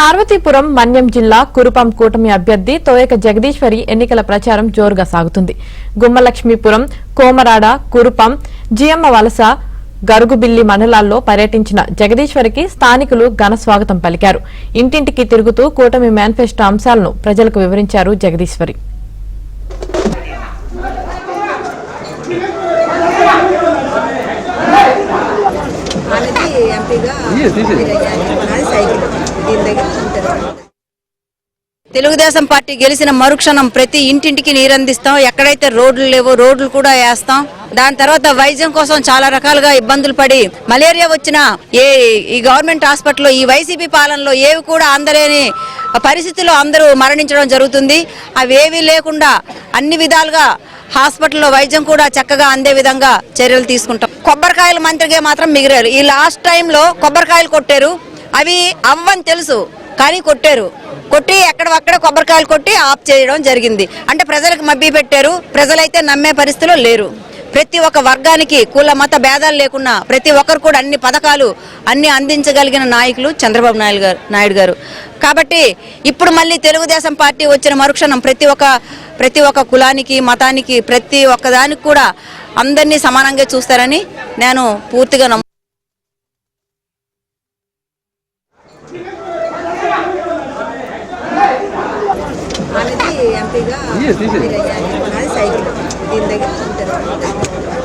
పార్వతీపురం మన్యం జిల్లా కురుపం కూటమి అభ్యర్థి తోయక జగదీశ్వరి ఎన్నికల ప్రచారం జోరుగా సాగుతుంది. గుమ్మలక్ష్మీపురం, కోమరాడ, కురుపం, జియమ్మ వలస, గరుగుబిల్లి మండలాల్లో పర్యటించిన జగదీశ్వరికి స్థానికులు ఘన స్వాగతం పలికారు. ఇంటింటికి తిరుగుతూ కూటమి మేనిఫెస్టో అంశాలను ప్రజలకు వివరించారు జగదీశ్వరి. తెలుగుదేశం పార్టీ గెలిచిన మరుక్షణం ప్రతి ఇంటింటికి నీరందిస్తాం. ఎక్కడైతే రోడ్లు లేవో రోడ్లు కూడా వేస్తాం. దాని తర్వాత వైద్యం కోసం చాలా రకాలుగా ఇబ్బందులు పడి మలేరియా వచ్చిన ఈ గవర్నమెంట్ హాస్పిటల్లో ఈ వైసీపీ పాలనలో ఏవి కూడా అందలేని పరిస్థితుల్లో అందరూ మరణించడం జరుగుతుంది. అవేవి లేకుండా అన్ని విధాలుగా హాస్పిటల్లో వైద్యం కూడా చక్కగా అందే విధంగా చర్యలు తీసుకుంటాం. కొబ్బరికాయల మంత్రిగా మాత్రం మిగిలారు. ఈ లాస్ట్ టైంలో కొబ్బరికాయలు కొట్టారు. అవి అవ్వని తెలుసు కానీ కొట్టి ఎక్కడక్కడ కొబ్బరికాయలు కొట్టి ఆఫ్ చేయడం జరిగింది. అంటే ప్రజలకు మభ్య పెట్టారు. ప్రజలైతే నమ్మే పరిస్థితిలో లేరు. ప్రతి ఒక్క వర్గానికి కుల మత భేదాలు లేకుండా ప్రతి ఒక్కరు కూడా అన్ని పథకాలు అన్ని అందించగలిగిన నాయకులు చంద్రబాబు నాయుడు గారు. కాబట్టి ఇప్పుడు మళ్ళీ తెలుగుదేశం పార్టీ వచ్చిన మరుక్షణం ప్రతి ఒక్క కులానికి మతానికి ప్రతి ఒక్కదానికి కూడా అందరినీ సమానంగా చూస్తారని నేను పూర్తిగా ఎంపీగా సైకిల్ దీని దగ్గర